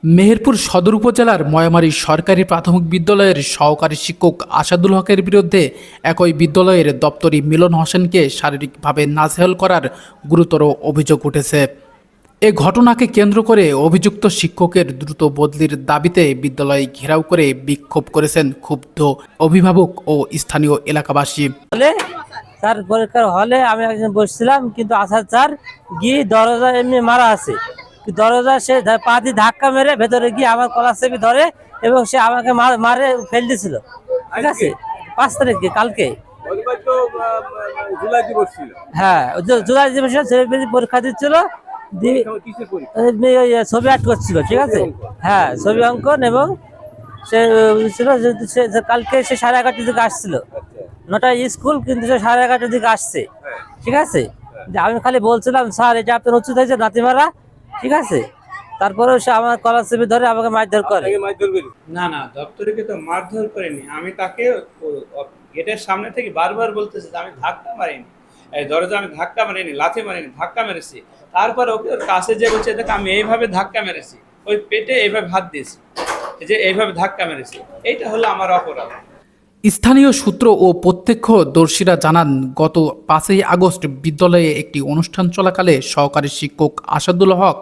মেহেরপুর সদর উপজেলার ময়ামারী সরকারি প্রাথমিক বিদ্যালয়ের সহকারী শিক্ষক আসাদুল হকের বিরুদ্ধে একই বিদ্যালয়ের দপ্তরি মিলন হোসেনকে শারীরিকভাবে নাজেহাল করার গুরুতর অভিযোগ উঠেছে। এ ঘটনাকে কেন্দ্র করে অভিযুক্ত শিক্ষকের দ্রুত বদলির দাবিতে বিদ্যালয় ঘেরাও করে বিক্ষোভ করেছেন ক্ষুব্ধ অভিভাবক ও স্থানীয় এলাকাবাসী। তার পরীক্ষার হলে আমি একজন বসছিলাম, কিন্তু আসার স্যার গিয়ে দরজা এমনি মারা আছে, দরজা সে পা দিয়ে ধাক্কা মেরে ভেতরে গিয়ে আমার কলার চেপে ধরে এবং সে আমাকে মারে ফেল দিয়েছিল। ঠিক আছে, 5 তারিখে কালকে। হ্যাঁ, জুলাই দিবস পরীক্ষা দিচ্ছিল, ছবি আর্ট করছিল। ঠিক আছে, হ্যাঁ, ছবি অঙ্কন। এবং সে ছিল কালকে সে 11:30টার দিকে আসছিল, 9টায় স্কুল, কিন্তু সে 11:30টার দিকে আসছে। ঠিক আছে, আমি খালি বলছিলাম স্যার এটা আপনার উচিত হয়েছে নাতিমারা। ঠিক আছে, তারপরেও সে আমার কলার চেপে ধরে আমাকে মারধর করে। না না, দপ্তরিকে তো মারধর করেনি, আমি তাকে গেটের সামনে থেকে বারবার বলতেছি যে আমি ধাক্কা মারিনি, এই দরজা আমি ধাক্কা মারিনি, লাথি মারিনি, ধাক্কা মেরেছি। তারপর ওকে ওর কাছে যে বলছে দেখ আমি এইভাবে ধাক্কা মেরেছি, ওই পেটে এইভাবে হাত দিয়েছি, যে এইভাবে ধাক্কা মেরেছি, এইটা হলো আমার অপরাধ। স্থানীয় সূত্র ও প্রত্যক্ষদর্শীরা জানান, গত 5ই আগস্ট বিদ্যালয়ে একটি অনুষ্ঠান চলাকালে সহকারী শিক্ষক আসাদুল হক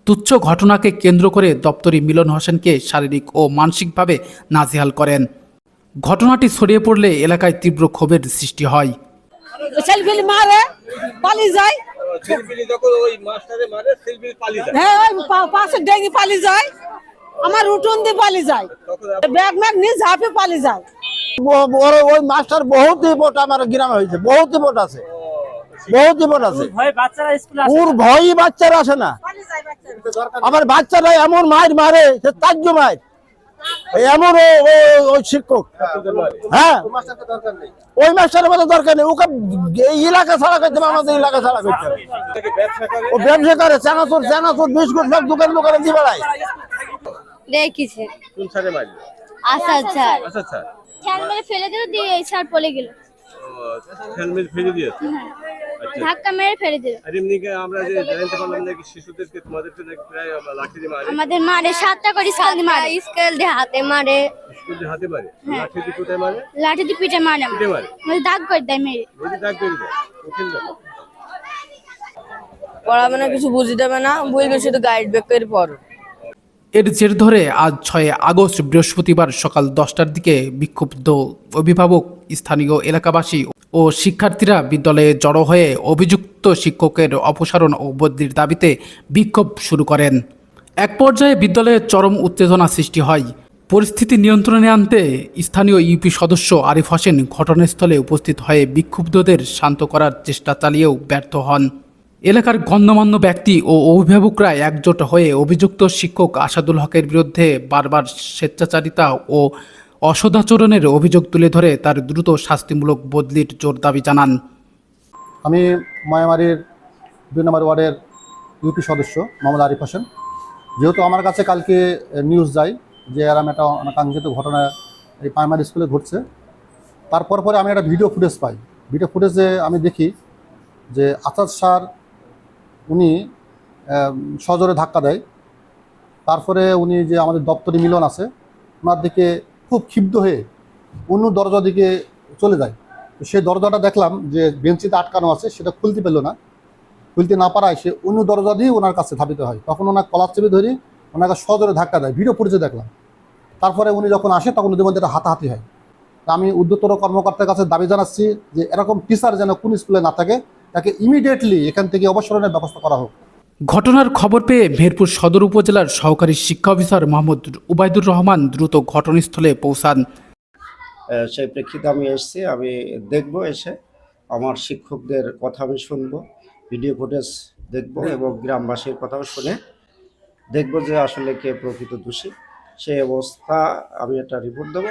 তুচ্ছ ঘটনাকে কেন্দ্র করে দপ্তরি মিলন হোসেনকে শারীরিক ও মানসিকভাবে নাজেহাল করেন। ঘটনাটি ছড়িয়ে পড়লে এলাকায় তীব্র ক্ষোভের সৃষ্টি হয়। আমার উঠোন দিয়ে পালিয়ে যায়, ব্যাগ ম্যাগ নিয়ে ঝাঁপে পালিয়ে যায়। ওই মাস্টার বহুত রিপোর্ট আমার গ্রামে হয়েছে, বহুত রিপোর্ট আছে, বহুত রিপোর্ট আছে। ওর ভয়ই বাচ্চারা আসে না। আমার বাচ্চারা এমন মার মারে, সে তাজ্য মার, এমন ওই শিক্ষক। হ্যাঁ, ওই মাস্টারের মতো দরকার নেই, ওকে এই এলাকা ছাড়া করতে হবে, আমাদের এলাকা ছাড়া করতে হবে। ও ব্যবসা করে, চানাচুর বিস্কুট সব দোকান দোকানে দিয়ে বেড়ায়। দেখিছে কোন স্যারে মারলো? আসাদ স্যার। আচ্ছা স্যার ঠ্যাং মেরে ফেলে দিল, দিয়ে এই স্যার পড়ে গেল। ঠ্যাং মেরে ফেলে দিয়েছে? আচ্ছা, ধাক্কা মেরে ফেলে দিল। আর এমনি আমরা যে জানতে পারলাম নাকি শিশুদেরকে তোমাদেরকে নাকি প্রায় লাঠি দিয়ে মারে। আমাদের মারে 7টা করে সাল মারে, স্কেল দিয়ে হাতে মারে। স্কুল দিয়ে হাতে মারে? লাঠি দিয়ে কোথায় মারে? লাঠি দিয়ে পিঠে মারে। পিঠে মারে? মানে দাগ করে দেয় মেরে। দাগ করে দেয়? কঠিন ব্যাপার। পড়াবে না, কিছু বুঝি দেবে না, বলবে শুধু গাইড ব্যাক করে পড়ো। এর জের ধরে আজ 6 আগস্ট বৃহস্পতিবার সকাল 10টার দিকে বিক্ষুব্ধ অভিভাবক, স্থানীয় এলাকাবাসী ও শিক্ষার্থীরা বিদ্যালয়ে জড়ো হয়ে অভিযুক্ত শিক্ষকের অপসারণ ও বদলির দাবিতে বিক্ষোভ শুরু করেন। এক পর্যায়ে বিদ্যালয়ে চরম উত্তেজনা সৃষ্টি হয়। পরিস্থিতি নিয়ন্ত্রণে আনতে স্থানীয় ইউপি সদস্য আরিফ হোসেন ঘটনাস্থলে উপস্থিত হয়ে বিক্ষুব্ধদের শান্ত করার চেষ্টা চালিয়েও ব্যর্থ হন। এলাকার গণ্যমান্য ব্যক্তি ও অভিভাবকরা একজোট হয়ে অভিযুক্ত শিক্ষক আসাদুল হকের বিরুদ্ধে বারবার স্বেচ্ছাচারিতা ও অসদাচরণের অভিযোগ তুলে ধরে তার দ্রুত শাস্তিমূলক বদলির জোর দাবি জানান। আমি ময়ামারীর 2 নম্বর ওয়ার্ডের ইউপি সদস্য মোহাম্মদ আরিফ হোসেন। যেহেতু আমার কাছে কালকে নিউজ যায় যে এরম একটা অনাকাঙ্ক্ষিত ঘটনা এই প্রাইমারি স্কুলে ঘটছে, তারপর পরে আমি একটা ভিডিও ফুটেজ পাই। ভিডিও ফুটেজে আমি দেখি যে আসাদ স্যার উনি সজোরে ধাক্কা দেয়। তারপরে উনি যে আমাদের দপ্তরি মিলন আছে ওনার দিকে খুব ক্ষিপ্ত হয়ে অন্য দরজা দিকে চলে যায়। সেই দরজাটা দেখলাম যে বেঞ্চিতে আটকানো আছে, সেটা খুলতে পেল না। খুলতে না পারায় সে অন্য দরজা দিয়ে ওনার কাছে ধাবিত হয়। তখন ওনার কলার চেপে ধরে ওনাকে সজোরে ধাক্কা দেয়, ভিডিও ফুটেজে দেখলাম। তারপরে উনি যখন আসে তখন ওদের মধ্যে একটা হাতাহাতি হয়। আমি ঊর্ধ্বতর কর্মকর্তার কাছে দাবি জানাচ্ছি যে এরকম টিচার যেন কোন স্কুলে না থাকে, তাকে ইমিডিয়েটলি এখান থেকে অবসরণের ব্যবস্থা করা হোক। ঘটনার খবর পেয়ে মেহেরপুর সদর উপজেলার সহকারী শিক্ষা অফিসার মোহাম্মদ উবাইদুর রহমান দ্রুত ঘটনাস্থলে পৌঁছান। সেই প্রেক্ষিতে আমি এসেছি, আমি দেখব, এসে আমার শিক্ষকদের কথা আমি শুনবো, ভিডিও ফুটেজ দেখব এবং গ্রামবাসীর কথাও শুনে দেখব যে আসলে কে প্রকৃত দোষী। সেই অবস্থা আমি একটা রিপোর্ট দেবো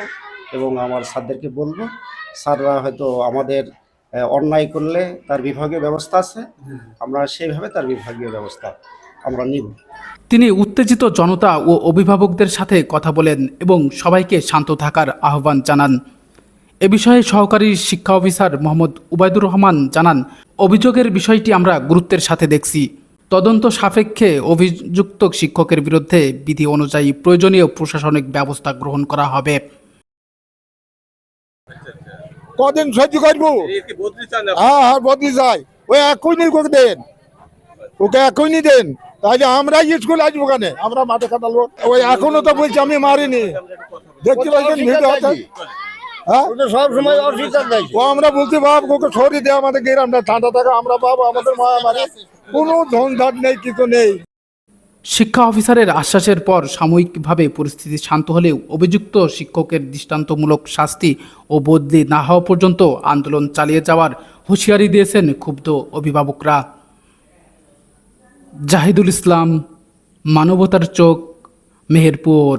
এবং আমার স্যারদেরকে বলবো। স্যাররা হয়তো আমাদের অন্যায় করলে তার বিভাগীয় ব্যবস্থা আছে, আমরা সেইভাবে তার বিভাগীয় ব্যবস্থা আমরা নিব। তিনি উত্তেজিত জনতা ও অভিভাবকদের সাথে কথা বলেন এবং সবাইকে শান্ত থাকার আহ্বান জানান। এ বিষয়ে সহকারী শিক্ষা অফিসার মোহাম্মদ উবাইদুর রহমান জানান, অভিযোগের বিষয়টি আমরা গুরুত্বের সাথে দেখছি। তদন্ত সাপেক্ষে অভিযুক্ত শিক্ষকের বিরুদ্ধে বিধি অনুযায়ী প্রয়োজনীয় প্রশাসনিক ব্যবস্থা গ্রহণ করা হবে। কদিন সহ্য করবো? এই কি বদলি চান আপনি? হ্যাঁ বদলি যায়, ওই এখনই ওকে দেন, ওকে এখনই দেন, তাহলে আমরা স্কুল আসবো কেন? আমরা মাঠে কাটালবো। ওই এখনো তো বলছি আমি মারিনি, দেখতে পাচ্ছেন ভিডিও আছে। হ্যাঁ সব সময় অস্বীকার দেয় ও, আমরা বলছি বাপ ওকে সরিয়ে দেয়, আমাদের গ্রামটা ঠান্ডা থাকে, আমরা বাপ আমাদের মায়া মারে, কোনো ধনধাট নেই, কিছু নেই। শিক্ষা অফিসারের আশ্বাসের পর সাময়িকভাবে পরিস্থিতি শান্ত হলেও অভিযুক্ত শিক্ষকের দৃষ্টান্তমূলক শাস্তি ও বদলি না হওয়া পর্যন্ত আন্দোলন চালিয়ে যাওয়ার হুঁশিয়ারি দিয়েছেন ক্ষুব্ধ অভিভাবকরা। জাহিদুল ইসলাম, মানবতার চোখ, মেহেরপুর।